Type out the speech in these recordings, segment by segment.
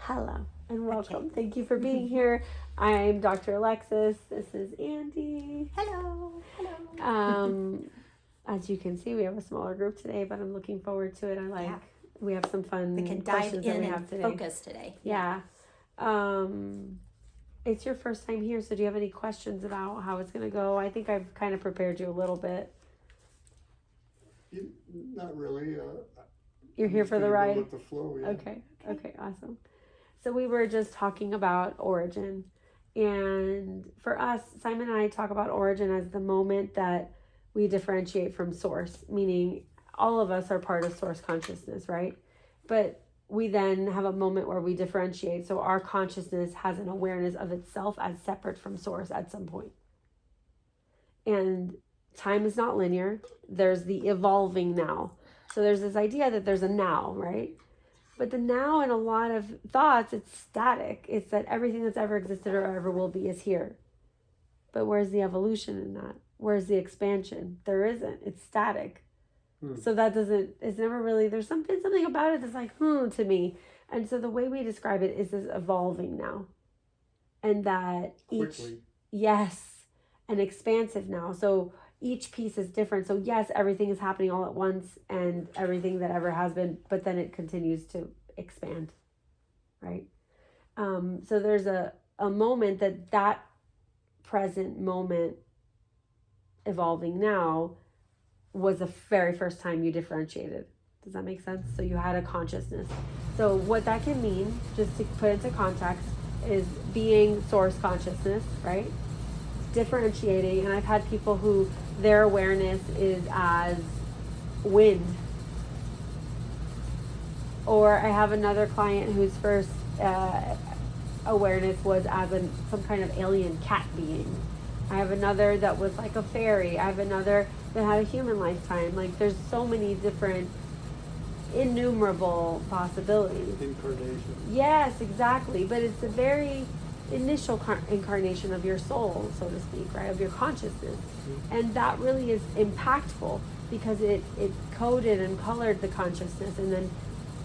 Hello and welcome. Okay. Thank you for being here. I'm Dr. Alexis. This is Andy. Hello. Hello. As you can see, we have a smaller group today, but I'm looking forward to it. We have some fun. We can dive in and focus today. Yeah. It's your first time here, so do you have any questions about how it's going to go? I think I've kind of prepared you a little bit. Not really. You're here for the ride? Go with the flow, yeah. Okay, awesome. So we were just talking about origin. And for us, Simon and I talk about origin as the moment that we differentiate from source, meaning all of us are part of source consciousness, right? But we then have a moment where we differentiate. So our consciousness has an awareness of itself as separate from source at some point. And time is not linear. There's the evolving now. So there's this idea that there's a now, right? But the now in a lot of thoughts, it's static. It's that everything that's ever existed or ever will be is here. But where's the evolution in that? Where's the expansion? There isn't. It's static. So that doesn't, it's never really, there's something about it that's like, to me. And so the way we describe it is this evolving now. And that Quickly. and expansive now. So each piece is different. So yes, everything is happening all at once and everything that ever has been, but then it continues to expand, right? So there's a moment that present moment evolving now was the very first time you differentiated. Does that make sense? So you had a consciousness. So what that can mean, just to put into context, is being source consciousness, right? Differentiating. And I've had people who their awareness is as wind. Or I have another client whose first awareness was as some kind of alien cat being. I have another that was like a fairy. I have another that had a human lifetime. Like there's so many different innumerable possibilities. Incarnation. Yes, exactly. But it's a very initial incarnation of your soul, so to speak, right? Of your consciousness. Mm-hmm. And that really is impactful because it coded and colored the consciousness, and then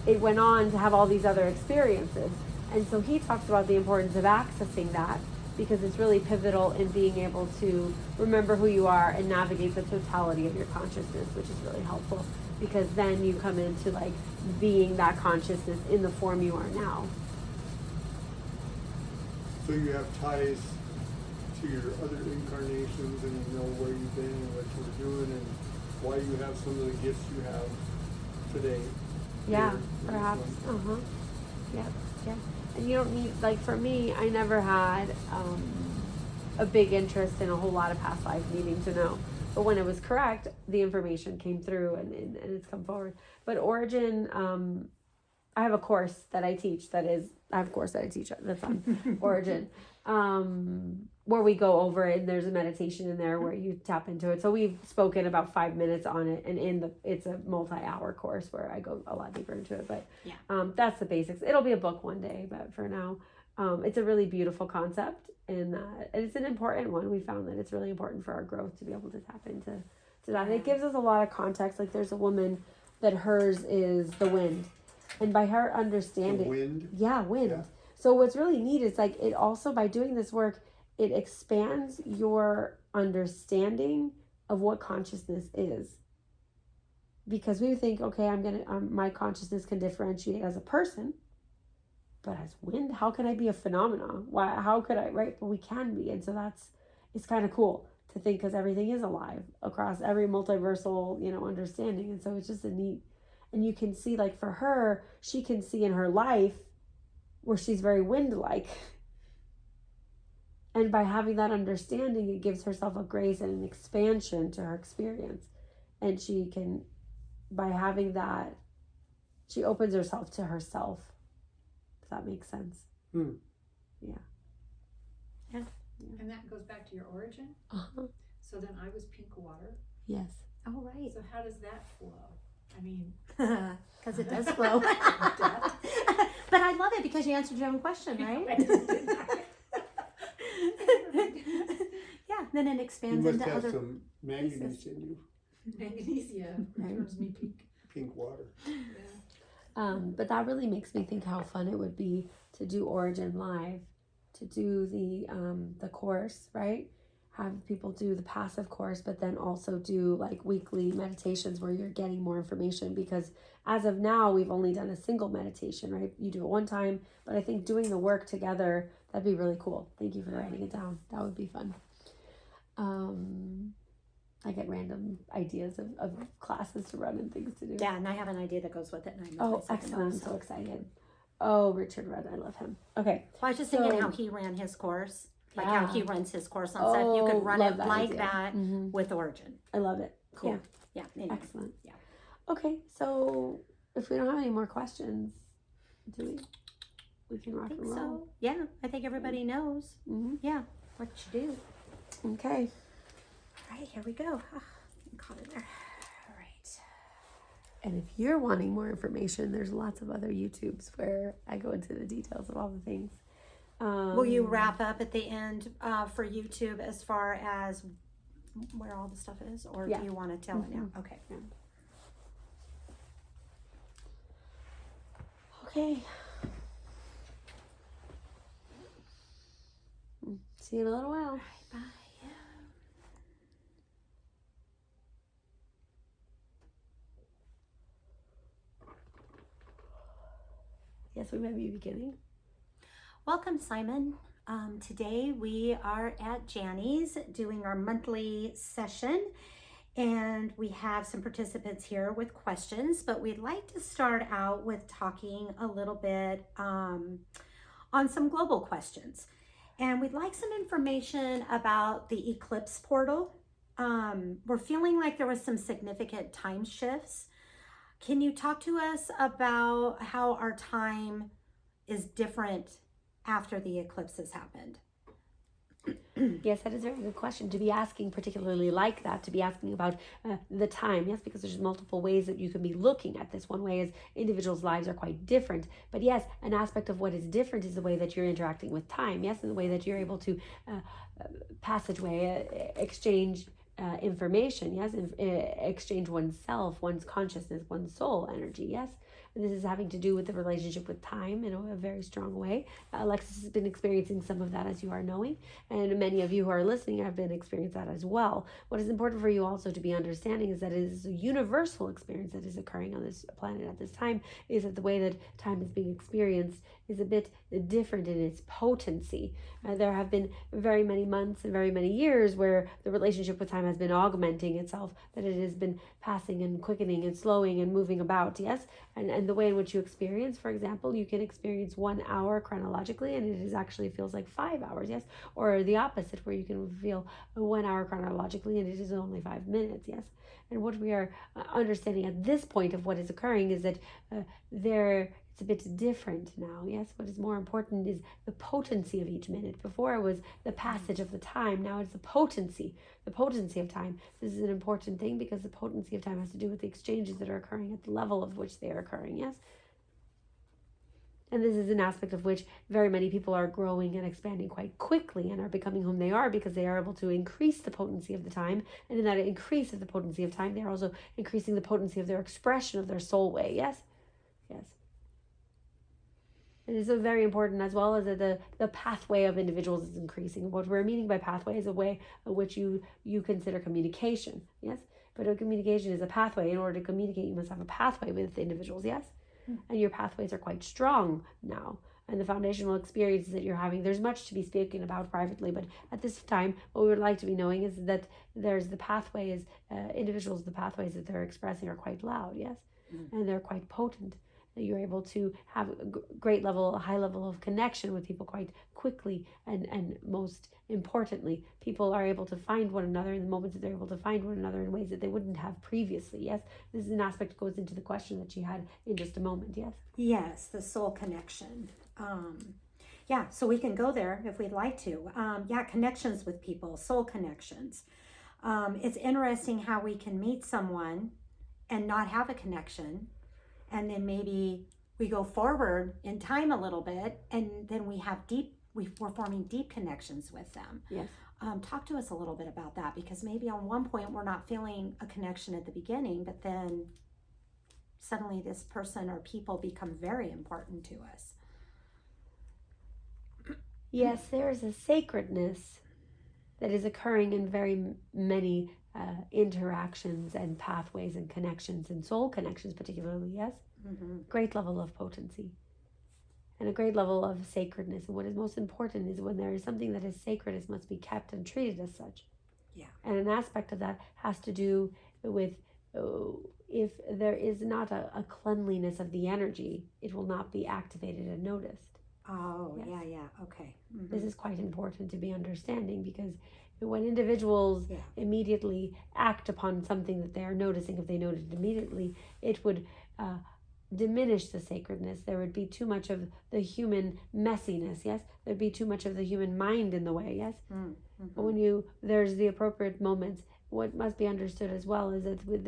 it went on to have all these other experiences. And so he talks about the importance of accessing that because it's really pivotal in being able to remember who you are and navigate the totality of your consciousness, which is really helpful because then you come into like being that consciousness in the form you are now. So you have ties to your other incarnations and you know where you've been and what you were doing and why you have some of the gifts you have today. Yeah, perhaps. Yeah. And you don't need, like for me, I never had a big interest in a whole lot of past lives needing to know. But when it was correct, the information came through and it's come forward. But origin, I have a course that I teach that's on origin, where we go over it and there's a meditation in there where you tap into it. So we've spoken about 5 minutes on it and it's a multi-hour course where I go a lot deeper into it, but that's the basics. It'll be a book one day, but for now, it's a really beautiful concept and it's an important one. We found that it's really important for our growth to be able to tap into that. And it gives us a lot of context. Like there's a woman that hers is the wind. And by her understanding, the wind. Yeah. So what's really neat is like it also, by doing this work, it expands your understanding of what consciousness is. Because we think, okay, my consciousness can differentiate as a person, but as wind, how can I be a phenomenon? Why? How could I? Right? But we can be, and so it's kind of cool to think because everything is alive across every multiversal, understanding, and so it's just a neat. And you can see, like for her, she can see in her life where she's very wind-like. And by having that understanding, it gives herself a grace and an expansion to her experience. And she can, by having that, she opens herself to herself. Does that make sense? Yeah. And that goes back to your origin? Uh-huh. So then I was pink water. Yes. Oh, right. So how does that flow? I mean... Because it does flow. But I love it because you answered your own question, right? Yeah, then it expands into other... You must have some manganese in you. Manganese, turns me pink. Pink water. Yeah. But that really makes me think how fun it would be to do Origin live, to do the course, right? Have people do the passive course, but then also do like weekly meditations where you're getting more information, because as of now we've only done a single meditation, right? You do it one time, but I think doing the work together, that'd be really cool. Thank you for writing it down. That would be fun. I get random ideas of classes to run and things to do. Yeah, and I have an idea that goes with it. And Excellent. I'm so excited. Oh, Richard Rudd, I love him. Okay. Well, I was just thinking how he ran his course, like how he runs his course on stuff. You could run it like that with Origin. I love it. Cool. Yeah. Anyway. Excellent. Yeah. Okay, so if we don't have any more questions, do we can rock and roll. So yeah, I think everybody knows. Yeah, what you do. Okay. All right, here we go. Caught it there. All right. And if you're wanting more information, there's lots of other YouTubes where I go into the details of all the things. Will you wrap up at the end for YouTube as far as where all the stuff is, or do you want to tell it now? Okay. Yeah. Okay. See you in a little while. Bye. Yes, we might be beginning. Welcome, Simon. Today we are at Janny's doing our monthly session, and we have some participants here with questions, but we'd like to start out with talking a little bit on some global questions. And we'd like some information about the eclipse portal. We're feeling like there was some significant time shifts. Can you talk to us about how our time is different after the eclipse has happened? Yes, that is a very good question to be asking, particularly like that, to be asking about the time. Yes, because there's multiple ways that you can be looking at this. One way is individuals' lives are quite different. But yes, an aspect of what is different is the way that you're interacting with time. Yes, and the way that you're able to exchange information. Yes, exchange oneself, one's consciousness, one's soul energy. Yes. And this is having to do with the relationship with time in a very strong way. Alexis has been experiencing some of that, as you are knowing, and many of you who are listening have been experiencing that as well. What is important for you also to be understanding is that it is a universal experience that is occurring on this planet at this time, is that the way that time is being experienced is a bit different in its potency. There have been very many months and very many years where the relationship with time has been augmenting itself, that it has been passing and quickening and slowing and moving about, yes? And the way in which you experience, for example, you can experience 1 hour chronologically and it is actually feels like 5 hours, yes? Or the opposite, where you can feel 1 hour chronologically and it is only 5 minutes, yes? And what we are understanding at this point of what is occurring is that it's a bit different now, yes? What is more important is the potency of each minute. Before it was the passage of the time, now it's the potency of time. This is an important thing because the potency of time has to do with the exchanges that are occurring at the level of which they are occurring, yes? And this is an aspect of which very many people are growing and expanding quite quickly and are becoming whom they are because they are able to increase the potency of the time. And in that increase of the potency of time, they are also increasing the potency of their expression of their soul way, yes? Yes. It is so very important, as well as that the pathway of individuals is increasing. What we're meaning by pathway is a way in which you consider communication, yes? But a communication is a pathway. In order to communicate, you must have a pathway with individuals, yes? And your pathways are quite strong now. And the foundational experiences that you're having, there's much to be spoken about privately, but at this time, what we would like to be knowing is that there's the pathways, individuals, the pathways that they're expressing are quite loud, yes? And they're quite potent. You're able to have a high level of connection with people quite quickly, and most importantly, people are able to find one another in the moments that they're able to find one another in ways that they wouldn't have previously. Yes, this is an aspect that goes into the question that she had in just a moment. Yes. Yes, the soul connection. Yeah, so we can go there if we'd like to. Connections with people, soul connections. It's interesting how we can meet someone and not have a connection. And then maybe we go forward in time a little bit, and then we're forming deep connections with them. Yes. Talk to us a little bit about that, because maybe on one point we're not feeling a connection at the beginning, but then suddenly this person or people become very important to us. Yes, there is a sacredness that is occurring in very many interactions and pathways and connections and soul connections particularly, yes? Mm-hmm. Great level of potency and a great level of sacredness. And what is most important is when there is something that is sacred, it must be kept and treated as such. Yeah. And an aspect of that has to do with if there is not a cleanliness of the energy, it will not be activated and noticed. Oh, Yes. yeah, okay. Mm-hmm. This is quite important to be understanding, because when individuals immediately act upon something that they are noticing, if they notice it immediately, it would diminish the sacredness. There would be too much of the human messiness, yes? There'd be too much of the human mind in the way, yes? Mm-hmm. But when there's the appropriate moments, what must be understood as well is that with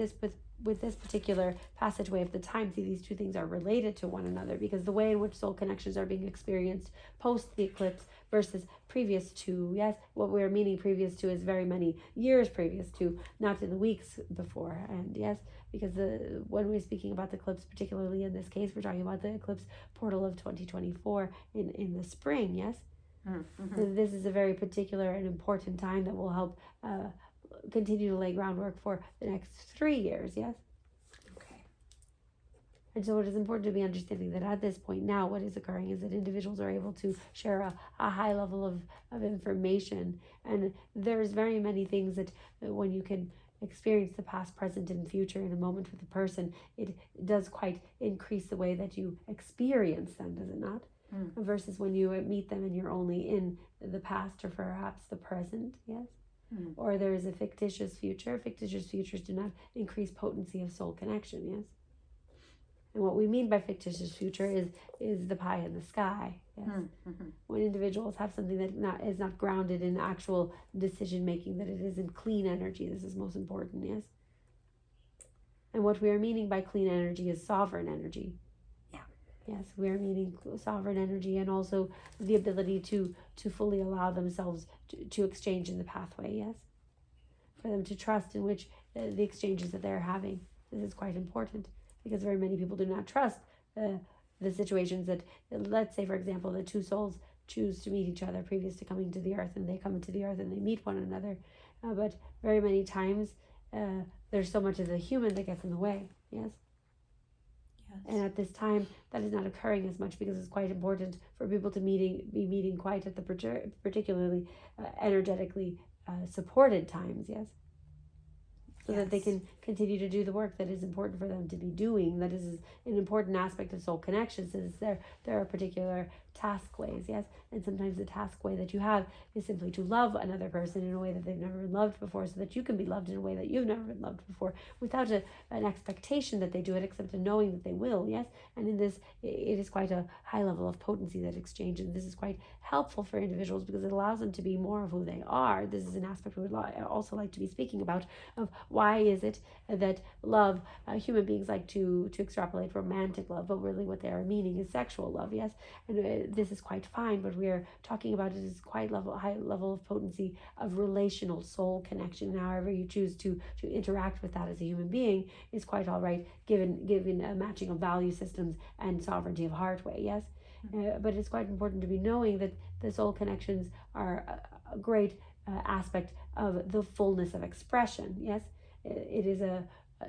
this particular passageway of the time, see, these two things are related to one another, because the way in which soul connections are being experienced post the eclipse versus previous to, yes, what we're meaning previous to is very many years previous to, not in the weeks before, and yes, because when we're speaking about the eclipse, particularly in this case, we're talking about the eclipse portal of 2024 in the spring, yes. Mm-hmm. This is a very particular and important time that will help continue to lay groundwork for the next 3 years, yes? Okay. And so it is important to be understanding that at this point now, what is occurring is that individuals are able to share a high level of information. And there's very many things that when you can experience the past, present, and future in a moment with a person, it does quite increase the way that you experience them, does it not? Versus when you meet them and you're only in the past or perhaps the present, yes? Or there is a fictitious future. Fictitious futures do not increase potency of soul connection, yes? And what we mean by fictitious future is the pie in the sky, yes? When individuals have something that is not grounded in actual decision making, that it is in clean energy, this is most important, yes? And what we are meaning by clean energy is sovereign energy. Yes, we are meaning sovereign energy, and also the ability to fully allow themselves to exchange in the pathway, yes? For them to trust in which the exchanges that they're having. This is quite important, because very many people do not trust the situations that, let's say, for example, the two souls choose to meet each other previous to coming to the earth, and they come into the earth and they meet one another. But very many times, there's so much of the human that gets in the way, yes? And at this time, that is not occurring as much, because it's quite important for people to be meeting quite at the particularly energetically supported times, yes? So that they can continue to do the work that is important for them to be doing. That is an important aspect of soul connections, is there are particular task ways, yes? And sometimes the task way that you have is simply to love another person in a way that they've never been loved before, so that you can be loved in a way that you've never been loved before, without an expectation that they do it, except a knowing that they will, yes? And in this, it is quite a high level of potency, that exchange, and this is quite helpful for individuals, because it allows them to be more of who they are. This is an aspect we would also like to be speaking about, of why is it that love, human beings like to extrapolate romantic love, but really what they are meaning is sexual love, yes? And this is quite fine, but we are talking about it as quite high level of potency of relational soul connection. And however you choose to interact with that as a human being is quite all right, given a matching of value systems and sovereignty of heart way, yes? But it's quite important to be knowing that the soul connections are a great aspect of the fullness of expression, yes? It is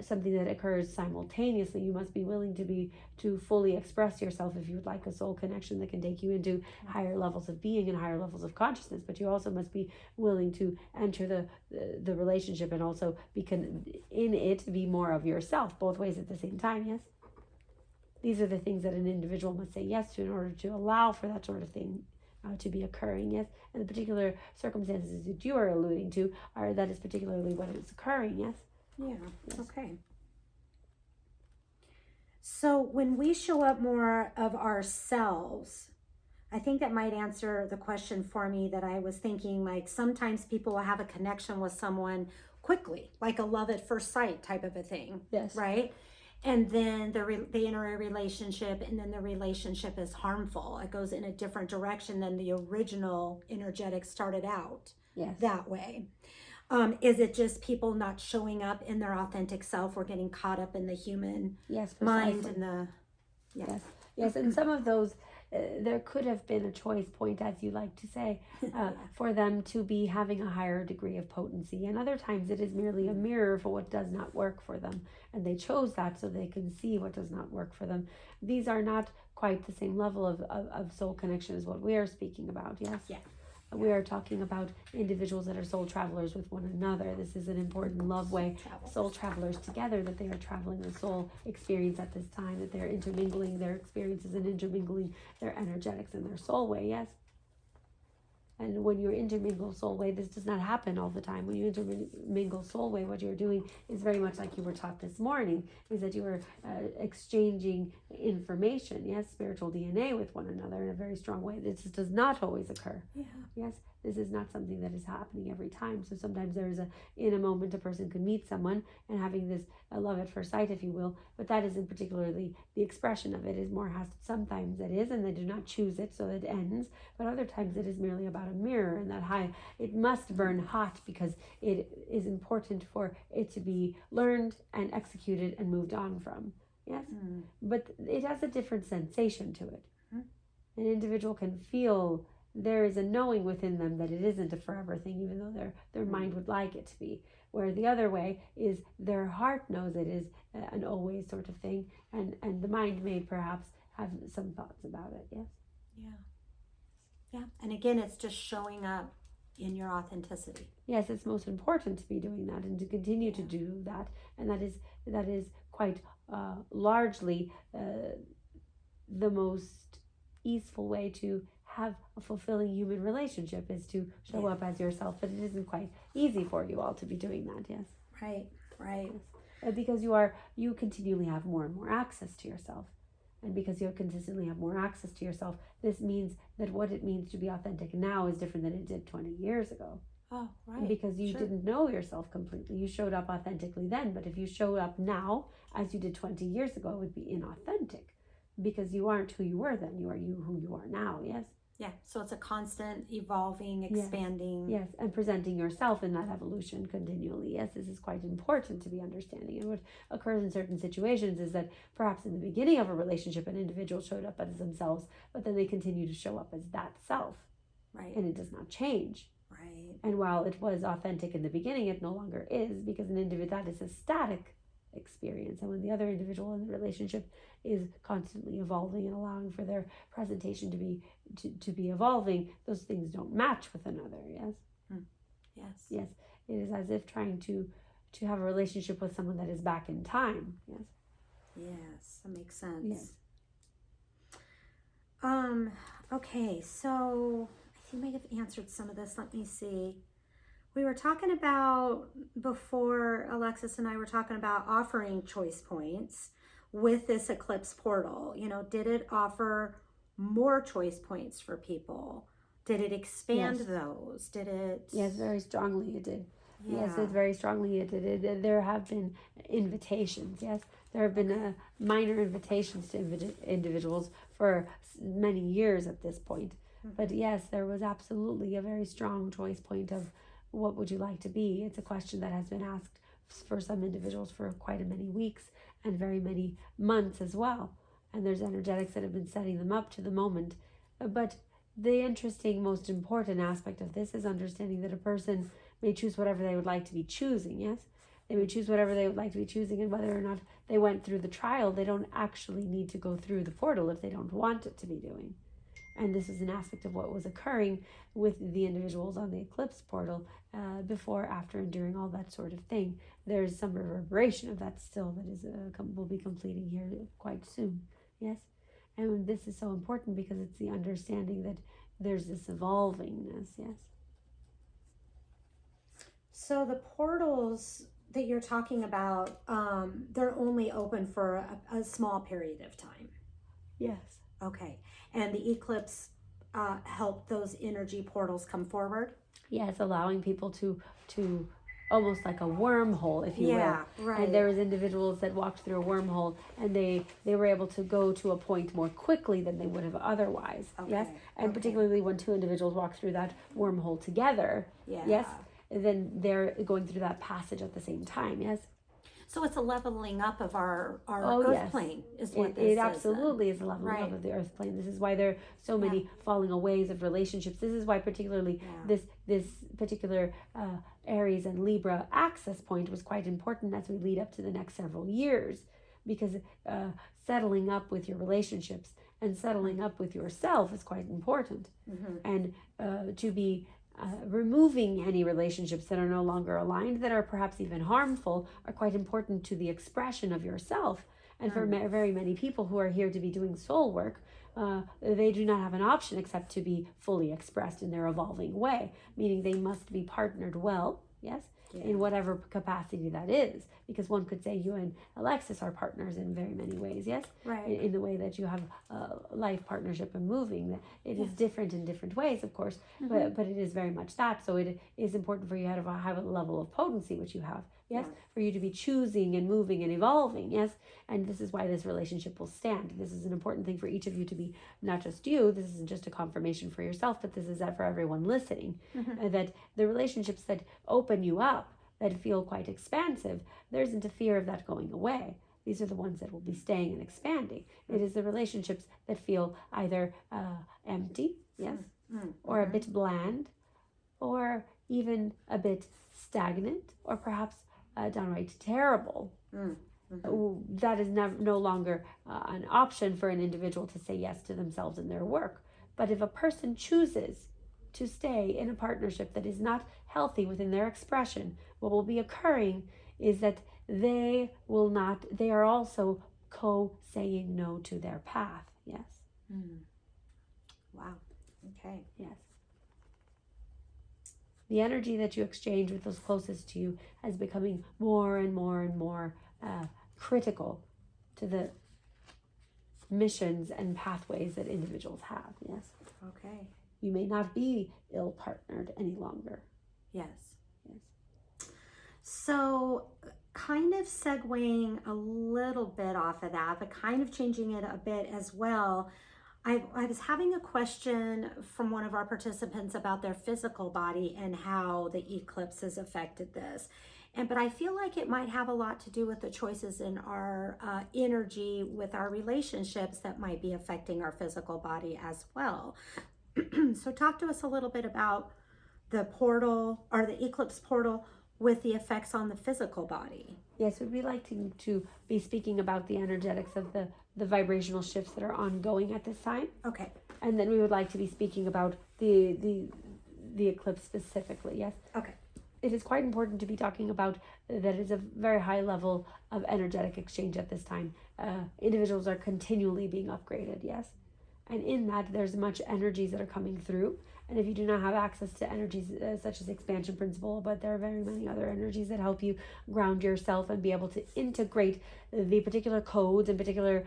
something that occurs simultaneously. You must be willing to fully express yourself if you would like a soul connection that can take you into higher levels of being and higher levels of consciousness. But you also must be willing to enter the relationship and also in it be more of yourself, both ways at the same time, yes? These are the things that an individual must say yes to in order to allow for that sort of thing to be occurring, yes? And the particular circumstances that you are alluding to that is particularly what is occurring, yes? Yeah, yes. Okay. So when we show up more of ourselves, I think that might answer the question for me that I was thinking, like sometimes people will have a connection with someone quickly, like a love at first sight type of a thing, yes, right? And then they enter a relationship, and then the relationship is harmful. It goes in a different direction than the original energetic started out, yes, that way. Is it just people not showing up in their authentic self or getting caught up in the human Yes, mind precisely. and the Yes, and some of those, there could have been a choice point, as you like to say, for them to be having a higher degree of potency. And other times it is merely a mirror for what does not work for them. And they chose that so they can see what does not work for them. These are not quite the same level of soul connection as what we are speaking about, yes? Yeah. We are talking about individuals that are soul travelers with one another. This is an important love way. Soul travelers together, that they are traveling the soul experience at this time, that they're intermingling their experiences and intermingling their energetics and their soul way, yes? And when you intermingle soul way, this does not happen all the time. When you intermingle soul way, what you're doing is very much like you were taught this morning, is that you are exchanging information, yes, spiritual DNA with one another in a very strong way. This does not always occur. Yeah. Yes, this is not something that is happening every time. So sometimes there is in a moment, a person could meet someone and having this love at first sight, if you will, but that isn't particularly the expression of it. Is more has sometimes it is, and they do not choose it, so it ends. But other times it is merely about a mirror, and that it must burn hot because it is important for it to be learned and executed and moved on from. Yes, but it has a different sensation to it. An individual can feel there is a knowing within them that it isn't a forever thing, even though their mind would like it to be. Where the other way is their heart knows it is an always sort of thing, and the mind may perhaps have some thoughts about it. Yes. Yeah. And again, it's just showing up in your authenticity. Yes, it's most important to be doing that and to continue to do that, and that is quite largely the most easeful way to have a fulfilling human relationship, is to show up as yourself. But it isn't quite easy for you all to be doing that. Yes. Right. Yes. Because you continually have more and more access to yourself. And because you consistently have more access to yourself, this means that what it means to be authentic now is different than it did 20 years ago. Oh, right. Because you didn't know yourself completely. You showed up authentically then, but if you show up now as you did 20 years ago, it would be inauthentic. Because you aren't who you were then. You are who you are now, yes? Yeah, so it's a constant evolving, expanding. Yes, and presenting yourself in that evolution continually. Yes, this is quite important to be understanding. And what occurs in certain situations is that perhaps in the beginning of a relationship, an individual showed up as themselves, but then they continue to show up as that self. Right. And it does not change. Right. And while it was authentic in the beginning, it no longer is, because an individual, that is a static experience. And when the other individual in the relationship is constantly evolving and allowing for their presentation to be evolving, those things don't match with another. Yes. Yes, it is as if trying to have a relationship with someone that is back in time. Yes, that makes sense. Yes. Okay, so I think I might have answered some of this. Let me see. We were talking about, before Alexis and I were talking about offering choice points with this eclipse portal. Did it offer more choice points for people? Did it expand those? Did it? Yes, very strongly it did. Yeah. Yes, it very strongly it did. There have been invitations. Yes, there have been minor invitations to individuals for many years at this point. But yes, there was absolutely a very strong choice point of what would you like to be. It's a question that has been asked for some individuals for quite a many weeks and very many months as well. And there's energetics that have been setting them up to the moment. But the interesting, most important aspect of this is understanding that a person may choose whatever they would like to be choosing, yes? They may choose whatever they would like to be choosing, and whether or not they went through the trial, they don't actually need to go through the portal if they don't want it to be doing. And this is an aspect of what was occurring with the individuals on the eclipse portal before, after, and during all that sort of thing. There's some reverberation of that still that is will be completing here quite soon. Yes? And this is so important because it's the understanding that there's this evolvingness. Yes? So the portals that you're talking about, they're only open for a small period of time. Yes. Okay. And the eclipse helped those energy portals come forward? Yes, allowing people to almost like a wormhole, if you will. Yeah, right. And there was individuals that walked through a wormhole, and they were able to go to a point more quickly than they would have otherwise. Okay. Yes, and particularly when two individuals walk through that wormhole together. Yeah. Yes, then they're going through that passage at the same time. Yes. So it's a leveling up of our Oh, earth yes. plane is what It this is. absolutely is a leveling Right. up of the earth plane. This is why there are so many falling aways of relationships. This is why particularly this particular Aries and Libra access point was quite important as we lead up to the next several years, because settling up with your relationships and settling up with yourself is quite important. And to be removing any relationships that are no longer aligned, that are perhaps even harmful, are quite important to the expression of yourself. And for very many people who are here to be doing soul work, they do not have an option except to be fully expressed in their evolving way, meaning they must be partnered well, yes, in whatever capacity that is. Because one could say you and Alexis are partners in very many ways, yes? Right. In the way that you have life partnership and moving. It is different in different ways, of course, but it is very much that. So it is important for you to have a high level of potency, which you have, yes? For you to be choosing and moving and evolving, yes? And this is why this relationship will stand. This is an important thing for each of you to be, not just you, this isn't just a confirmation for yourself, but this is that for everyone listening, that the relationships that open you up, that feel quite expansive, there isn't a fear of that going away. These are the ones that will be staying and expanding. It is the relationships that feel either empty, yes, or a bit bland, or even a bit stagnant, or perhaps downright terrible. That is no longer an option for an individual to say yes to themselves and their work. But if a person chooses to stay in a partnership that is not healthy within their expression, what will be occurring is that they are also saying no to their path. Yes. Wow. Okay. Yes. The energy that you exchange with those closest to you is becoming more and more and more critical to the missions and pathways that individuals have. Yes. Okay. You may not be ill partnered any longer. Yes. Yes. So kind of segueing a little bit off of that, but kind of changing it a bit as well. I was having a question from one of our participants about their physical body and how the eclipse has affected this. But I feel like it might have a lot to do with the choices in our energy with our relationships that might be affecting our physical body as well. So talk to us a little bit about the portal or the eclipse portal with the effects on the physical body. Yes, we'd be like to be speaking about the energetics of the vibrational shifts that are ongoing at this time. Okay. And then we would like to be speaking about the eclipse specifically, yes? Okay. It is quite important to be talking about that is a very high level of energetic exchange at this time. Individuals are continually being upgraded, yes? And in that, there's much energies that are coming through. And if you do not have access to energies such as expansion principle, but there are very many other energies that help you ground yourself and be able to integrate the particular codes and particular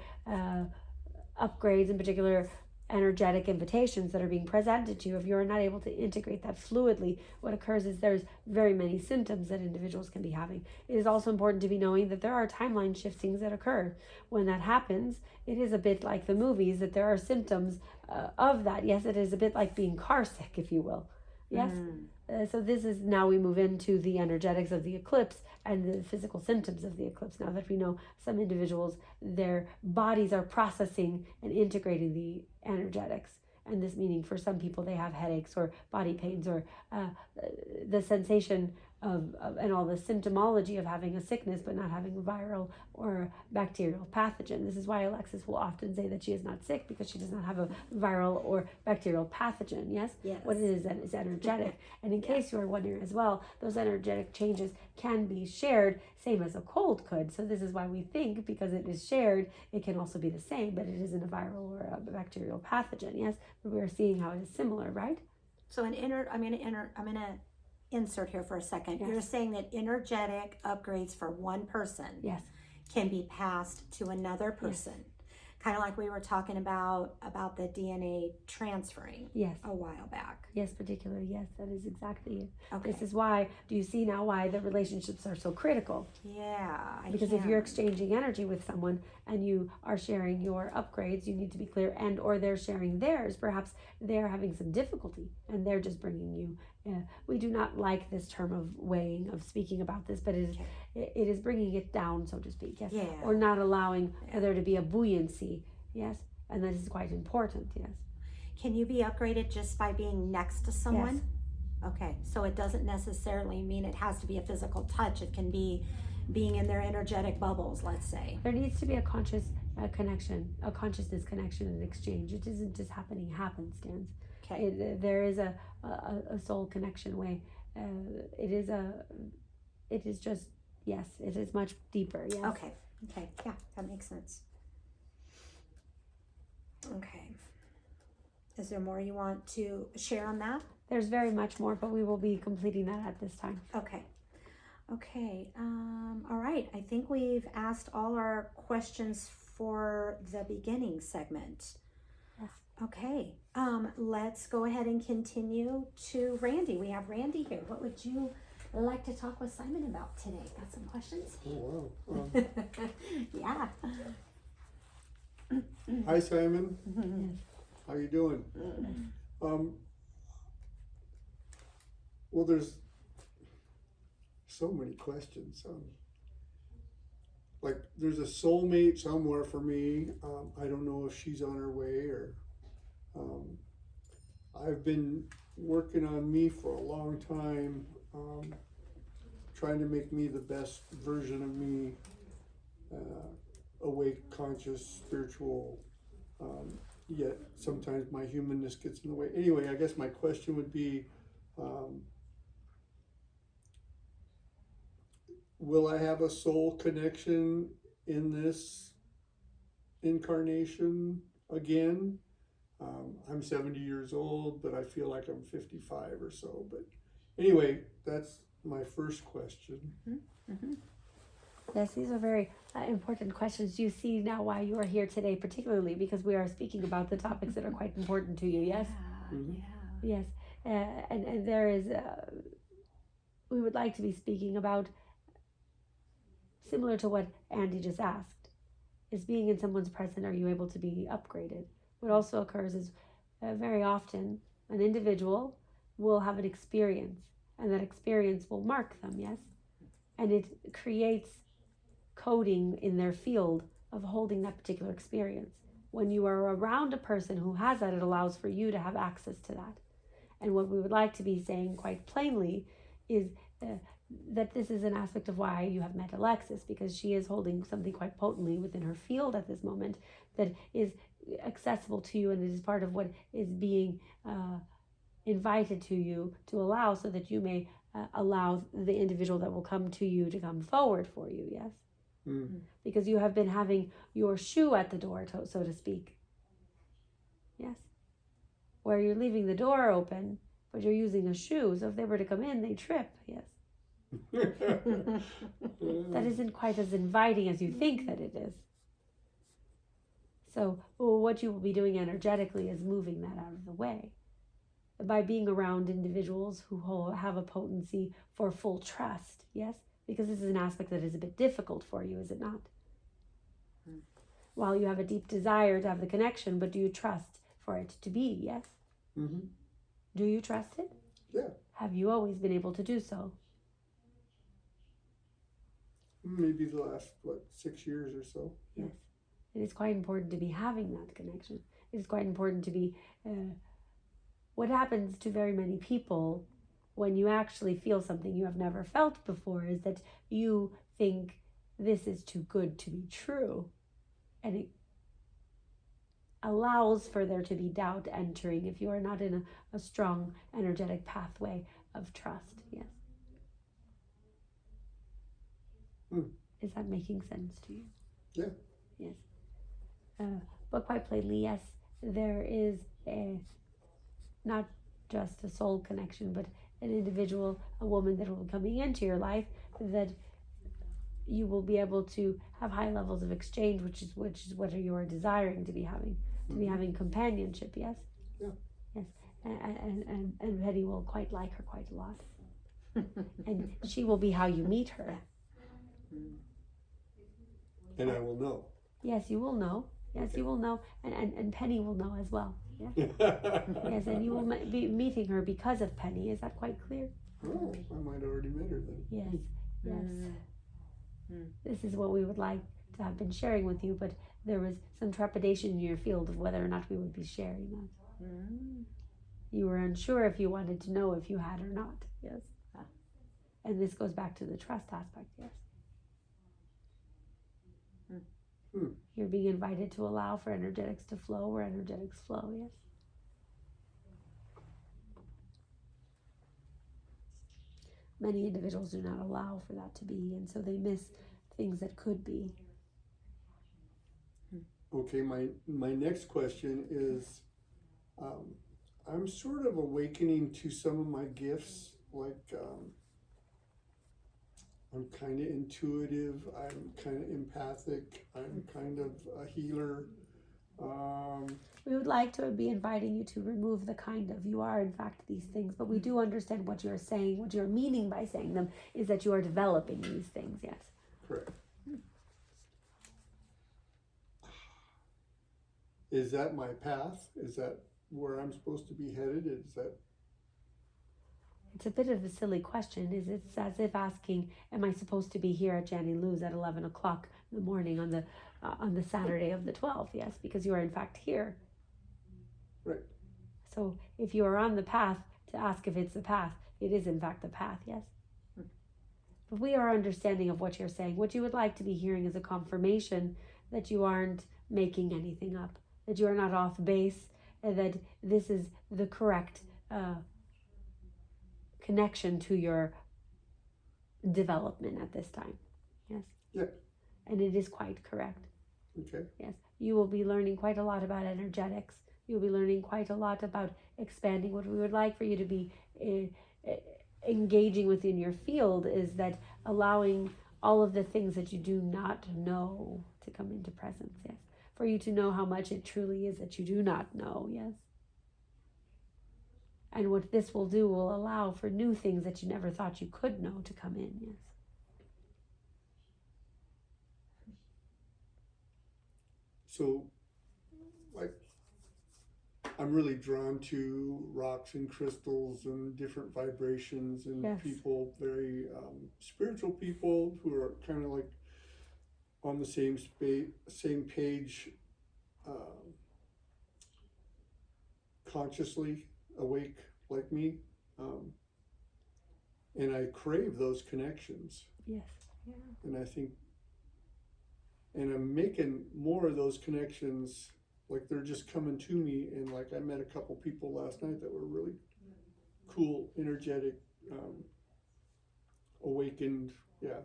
upgrades and particular energetic invitations that are being presented to you. If you're not able to integrate that fluidly, what occurs is there's very many symptoms that individuals can be having. It is also important to be knowing that there are timeline shiftings that occur. When that happens, it is a bit like the movies, that there are symptoms of that. Yes, it is a bit like being car sick, if you will. Yes. So this is, now we move into the energetics of the eclipse and the physical symptoms of the eclipse. Now that we know some individuals, their bodies are processing and integrating the energetics. And this meaning for some people, they have headaches or body pains or the sensation of and all the symptomology of having a sickness but not having a viral or bacterial pathogen. This is why Alexis will often say that she is not sick, because she does not have a viral or bacterial pathogen. Yes? What it is energetic. And in case you are wondering as well, those energetic changes can be shared, same as a cold could. So this is why we think, because it is shared, it can also be the same, but it isn't a viral or a bacterial pathogen. Yes? But we're seeing how it is similar, right? So I'm gonna insert here for a second. Yes. You're saying that energetic upgrades for one person Yes. can be passed to another person. Kind of like we were talking about the DNA transferring Yes. a while back. Yes, particularly. Yes, that is exactly it. Okay. This is why, do you see now why the relationships are so critical? Yeah. Because if you're exchanging energy with someone and you are sharing your upgrades, you need to be clear, and or they're sharing theirs. Perhaps they're having some difficulty and they're just bringing you we do not like this term of weighing, of speaking about this, but it is bringing it down, so to speak, yes, or not allowing there to be a buoyancy, yes, and that is quite important, yes. Can you be upgraded just by being next to someone? Yes. Okay, so it doesn't necessarily mean it has to be a physical touch. It can be being in their energetic bubbles, let's say. There needs to be a conscious connection, a consciousness connection and exchange. It isn't just happening happenstance. Okay. There is a soul connection way. It is just, yes, it is much deeper, yes. Okay, yeah, that makes sense. Okay. Is there more you want to share on that? There's very much more, but we will be completing that at this time. Okay. All right. I think we've asked all our questions for the beginning segment. Yes. Okay. Let's go ahead and continue to Randy. We have Randy here. What would you like to talk with Simon about today? Got some questions? Oh, wow. Yeah. Hi, Simon. Yes. How you doing? Well, there's so many questions. Like, there's a soulmate somewhere for me. I don't know if she's on her way or. I've been working on me for a long time, trying to make me the best version of me, awake, conscious, spiritual, yet sometimes my humanness gets in the way. Anyway, I guess my question would be, will I have a soul connection in this incarnation again? I'm 70 years old, but I feel like I'm 55 or so. But anyway, that's my first question. Mm-hmm. Yes, these are very important questions. You see now why you are here today, particularly because we are speaking about the topics that are quite important to you, yes? Yeah, Mhm. yeah. Yes, and there is, we would like to be speaking about, similar to what Andy just asked, is being in someone's presence, are you able to be upgraded? What also occurs is very often an individual will have an experience, and that experience will mark them, yes? And it creates coding in their field of holding that particular experience. When you are around a person who has that, it allows for you to have access to that. And what we would like to be saying quite plainly is that this is an aspect of why you have met Alexis, because she is holding something quite potently within her field at this moment that is accessible to you, and it is part of what is being invited to you to allow, so that you may allow the individual that will come to you to come forward for you, yes? Mm. Because you have been having your shoe at the door, so to speak. Yes? Where you're leaving the door open, but you're using a shoe, so if they were to come in, they trip, yes? That isn't quite as inviting as you think that it is. So what you will be doing energetically is moving that out of the way. By being around individuals who have a potency for full trust, yes? Because this is an aspect that is a bit difficult for you, is it not? Mm. While you have a deep desire to have the connection, but do you trust for it to be, yes? Mm-hmm. Do you trust it? Yeah. Have you always been able to do so? Maybe the last, 6 years or so. Yes. It is quite important to be having that connection. It is quite important to be... what happens to very many people when you actually feel something you have never felt before is that you think this is too good to be true. And it allows for there to be doubt entering if you are not in a strong energetic pathway of trust. Yes. Mm. Is that making sense to you? Yeah. Yes. But quite plainly, yes, there is not just a soul connection, but an individual, a woman that will be coming into your life, that you will be able to have high levels of exchange, which is what you are desiring to be having, be having companionship. Yes. Yeah. Yes. And Betty will quite like her quite a lot, and she will be how you meet her. And I will know. Yes, you will know. Yes, Okay. you will know, and Penny will know as well. Yes. Yes, and you will be meeting her because of Penny. Is that quite clear? Oh, I might already met her then. Yes. Yes. Mm. This is what we would like to have been sharing with you, but there was some trepidation in your field of whether or not we would be sharing that. Mm. You were unsure if you wanted to know if you had or not. Yes. Ah. And this goes back to the trust aspect. Yes. You're being invited to allow for energetics to flow where energetics flow. Yes. Many individuals do not allow for that to be, and so they miss things that could be. Okay, my next question is, I'm sort of awakening to some of my gifts, like I'm kind of intuitive, I'm kind of empathic, I'm kind of a healer. We would like to be inviting you to remove the kind of. You are, in fact, these things, but we do understand what you're saying. What you're meaning by saying them is that you are developing these things, yes. Correct. Is that my path? Is that where I'm supposed to be headed? Is that... It's a bit of a silly question. It's as if asking, am I supposed to be here at Janny Lou's at 11 o'clock in the morning on the Saturday of the 12th? Yes, because you are, in fact, here. Right. So if you are on the path to ask if it's the path, it is in fact the path, yes. But we are understanding of what you're saying. What you would like to be hearing is a confirmation that you aren't making anything up, that you are not off base, and that this is the correct connection to your development at this time. Yes. Yeah. And it is quite correct. Okay. Yes. You will be learning quite a lot about energetics. You'll be learning quite a lot about expanding. What we would like for you to be engaging within your field is that allowing all of the things that you do not know to come into presence, yes. For you to know how much it truly is that you do not know, yes. And what this will do will allow for new things that you never thought you could know to come in, yes. So, like, I'm really drawn to rocks and crystals and different vibrations and Yes. people, very spiritual people who are kind of like on the same page, consciously awake like me, and I crave those connections. Yes. Yeah. And I think, and I'm making more of those connections. Like they're just coming to me, and like I met a couple people last night that were really cool, energetic, awakened. Yeah.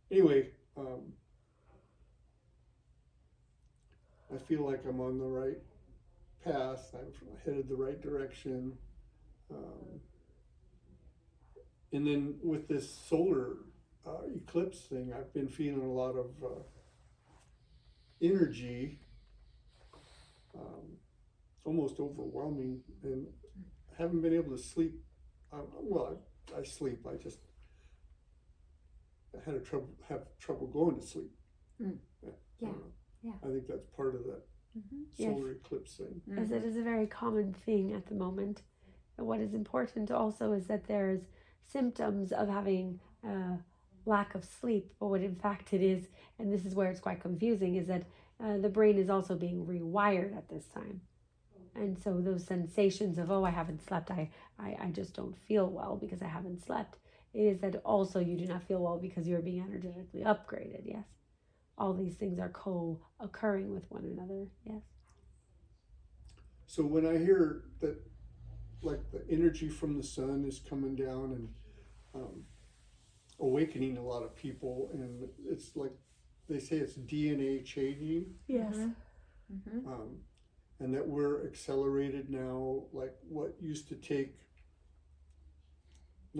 Anyway, I feel like I'm on the right path. I'm headed the right direction. And then with this solar eclipse thing, I've been feeling a lot of energy. Almost overwhelming, and haven't been able to sleep. Well, I sleep. I had trouble going to sleep. Yeah. I think that's part of that solar eclipse thing. As it is a very common thing at the moment. And what is important also is that there's symptoms of having lack of sleep, but what in fact it is, and this is where it's quite confusing, is that the brain is also being rewired at this time. And so those sensations of, oh, I haven't slept, I just don't feel well because I haven't slept, it is that also you do not feel well because you're being energetically upgraded, yes. All these things are co-occurring with one another, yes. So when I hear that, like the energy from the sun is coming down and awakening a lot of people, and it's like they say it's DNA changing. Yes. And that we're accelerated now, like what used to take,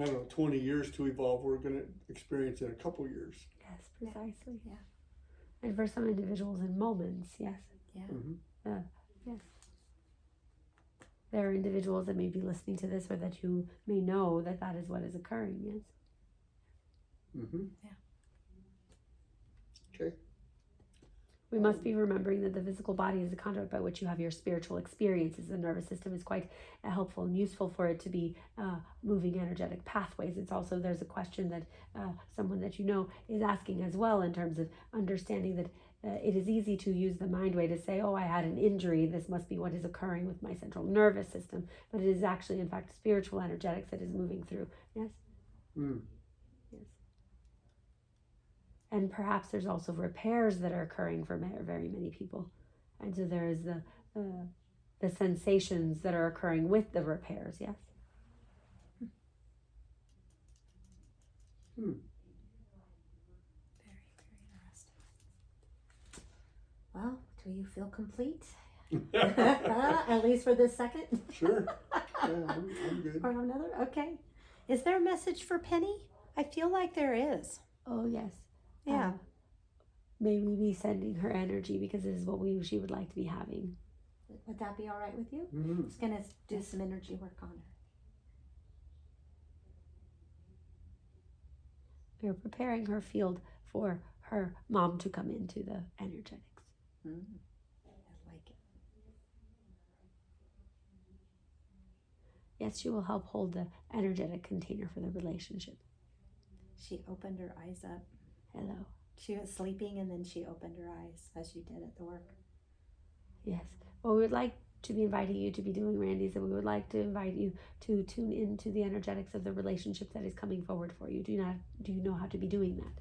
I don't know, 20 years to evolve, we're going to experience in a couple years. Yes, precisely. Yeah. And for some individuals in moments, yes. Yeah. Yes. There are individuals that may be listening to this or that you may know that that is what is occurring, yes. Yeah. Okay. We must be remembering that the physical body is the conduit by which you have your spiritual experiences. The nervous system is quite helpful and useful for it to be moving energetic pathways. It's also, there's a question that someone that you know is asking as well, in terms of understanding that it is easy to use the mind way to say, oh, I had an injury, this must be what is occurring with my central nervous system. But it is actually, in fact, spiritual energetics that is moving through. Yes? Yes. And perhaps there's also repairs that are occurring for very many people. And so there is the sensations that are occurring with the repairs. Yes? Very, very interesting. Well, do you feel complete? At least for this second? Sure. Yeah, I'm good. Or another? Okay. Is there a message for Penny? I feel like there is. Oh, yes. Yeah. May we be sending her energy, because this is what she would like to be having. Would that be all right with you? Mm-hmm. Just going to do some energy work on her. We're preparing her field for her mom to come into the energetics. I like it. Yes, she will help hold the energetic container for the relationship. She opened her eyes up. Hello. She was sleeping and then she opened her eyes as you did at the work. Yes. What we would like to be inviting you to be doing, Randy, is that we would like to invite you to tune into the energetics of the relationship that is coming forward for you. Do you know how to be doing that?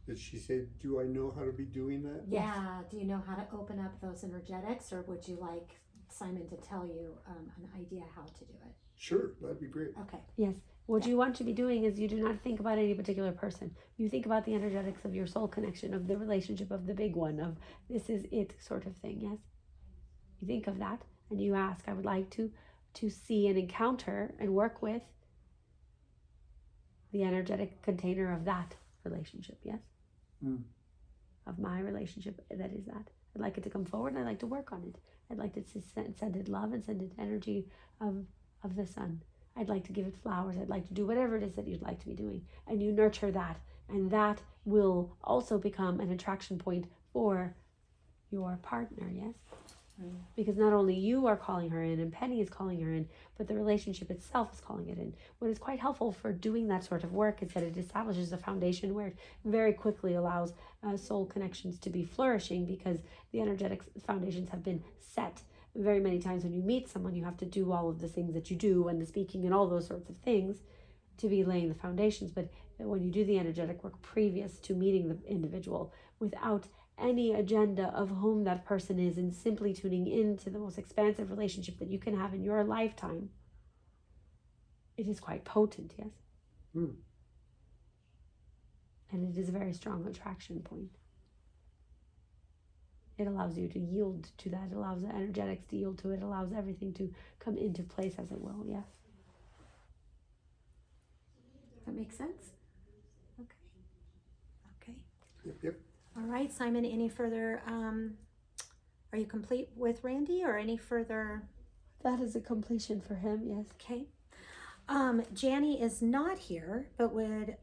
Did she say, do I know how to be doing that? Yes. Yeah. Do you know how to open up those energetics, or would you like Simon to tell you an idea how to do it? Sure, that'd be great. Okay. Yes. What you want to be doing is, you do not think about any particular person. You think about the energetics of your soul connection, of the relationship, of the big one, of this is it sort of thing. Yes. You think of that and you ask, I would like to see and encounter and work with the energetic container of that relationship. Yes. Of my relationship, that is that. I'd like it to come forward and I'd like to work on it. I'd like to send it love and send it energy of the sun. I'd like to give it flowers. I'd like to do whatever it is that you'd like to be doing. And you nurture that. And that will also become an attraction point for your partner, yes? Because not only you are calling her in and Penny is calling her in, but the relationship itself is calling it in. What is quite helpful for doing that sort of work is that it establishes a foundation where it very quickly allows soul connections to be flourishing, because the energetic foundations have been set. Very many times when you meet someone, you have to do all of the things that you do and the speaking and all those sorts of things to be laying the foundations. But when you do the energetic work previous to meeting the individual, without any agenda of whom that person is, and simply tuning into the most expansive relationship that you can have in your lifetime, it is quite potent, yes? And it is a very strong attraction point. It allows you to yield to that. It allows the energetics to yield to it. It allows everything to come into place as it will, yes? That makes sense? Okay. Yep. All right, Simon, any further, are you complete with Randy, or any further? That is a completion for him, yes. Okay. Janny is not here, but would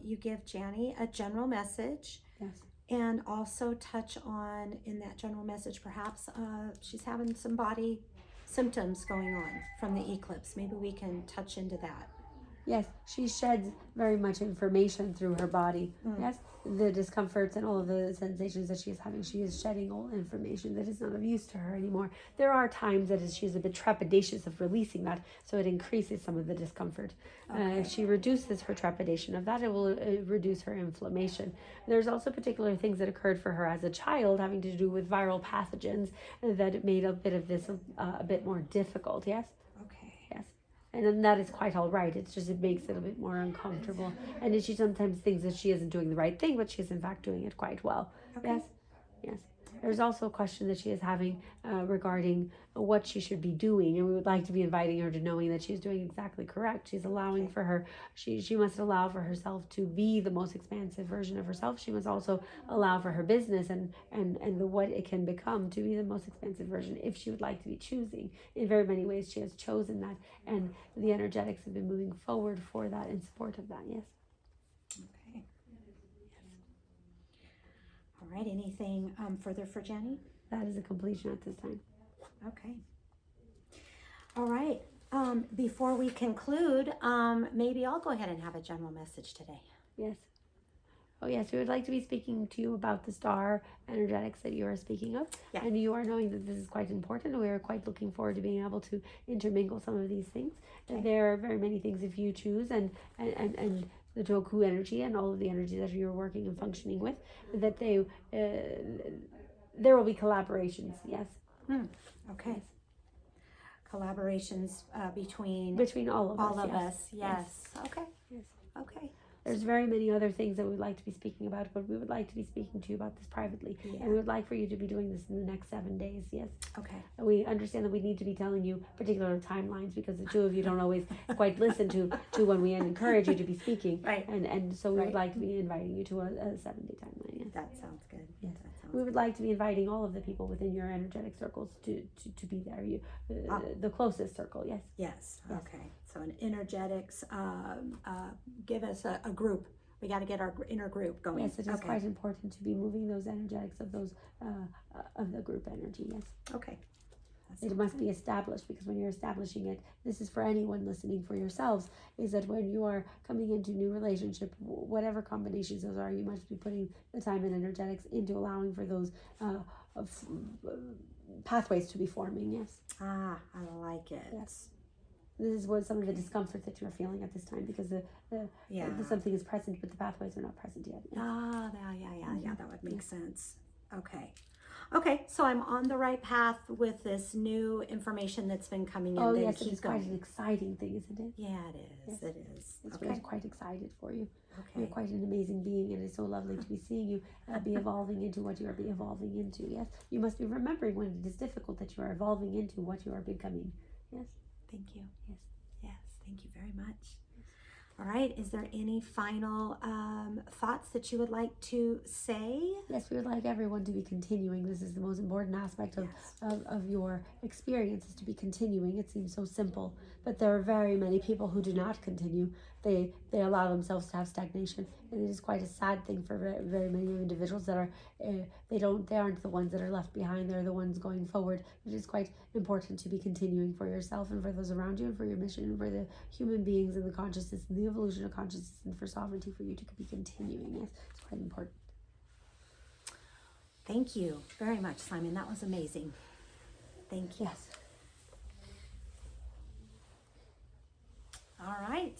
you give Janny a general message? Yes. And also touch on, in that general message, perhaps she's having some body symptoms going on from the eclipse. Maybe we can touch into that. Yes, she sheds very much information through her body. Yes, the discomforts and all of the sensations that she is having, she is shedding all information that is not of use to her anymore. There are times that she's a bit trepidatious of releasing that, so it increases some of the discomfort. If she reduces her trepidation of that, it will reduce her inflammation. There's also particular things that occurred for her as a child having to do with viral pathogens that made a bit of this a bit more difficult, yes? Okay. Yes. And then that is quite all right. It's just, it makes it a bit more uncomfortable. And then she sometimes thinks that she isn't doing the right thing, but she is in fact doing it quite well. Okay. Yes. Yes. There's also a question that she is having regarding what she should be doing. And we would like to be inviting her to knowing that she's doing exactly correct. She's allowing for her, she must allow for herself to be the most expansive version of herself. She must also allow for her business and what it can become to be the most expansive version, if she would like to be choosing. In very many ways, she has chosen that. And the energetics have been moving forward for that, in support of that, yes. Okay. right. Anything further for Jenny? That is a completion at this time. Okay. All right. Before we conclude, maybe I'll go ahead and have a general message today. Yes. Oh, yes. We would like to be speaking to you about the star energetics that you are speaking of. Yeah. And you are knowing that this is quite important. We are quite looking forward to being able to intermingle some of these things. Okay. There are very many things if you choose, and the Joku energy and all of the energy that you're working and functioning with, that there will be collaborations. Yes. Okay. Collaborations between all of us. Yes. Okay. Yes. Okay. There's very many other things that we would like to be speaking about, but we would like to be speaking to you about this privately. Yeah. And we would like for you to be doing this in the next 7 days, yes. Okay. And we understand that we need to be telling you particular timelines because the two of you don't always quite listen to when we encourage you to be speaking. Right. And so we Right. would like to be inviting you to a 7-day timeline, yes. That sounds good. Yes. That sounds We would like to be inviting all of the people within your energetic circles to be there. The closest circle, yes. Yes. Yes. Okay. So an energetics, give us a group. We got to get our inner group going. Yes, it is Okay. quite important to be moving those energetics of those of the group energy, yes. Okay. That It sounds must good. be established, because when you're establishing it, this is for anyone listening, for yourselves, is that when you are coming into new relationship, whatever combinations those are, you must be putting the time and energetics into allowing for those pathways to be forming, yes. I like it. Yes. This is what some of the discomfort that you're feeling at this time, because the something is present, but the pathways are not present yet. Yes. Yeah, that would make sense. Okay, so I'm on the right path with this new information that's been coming in. Oh, Then yes, it keep is quite an going. exciting thing, isn't it? Yeah, it is. Yes. It is. It's Okay. we're quite excited for you. Okay. You're quite an amazing being, and it's so lovely to be seeing you be evolving into what you are evolving into. Yes, you must be remembering when it is difficult that you are evolving into what you are becoming. Yes. Thank you. Yes. Yes, thank you very much. All right, is there any final thoughts that you would like to say? Yes, we would like everyone to be continuing. This is the most important aspect of your experience, is to be continuing. It seems so simple, but there are very many people who do not continue. They allow themselves to have stagnation, and it is quite a sad thing for very, very many individuals that are they aren't the ones that are left behind. They're the ones going forward. It is quite important to be continuing for yourself and for those around you, and for your mission, and for the human beings and the consciousness and the evolution of consciousness, and for sovereignty, for you to be continuing. Yes, it's quite important. Thank you very much, Simon. That was amazing. Thank you. Yes. All right.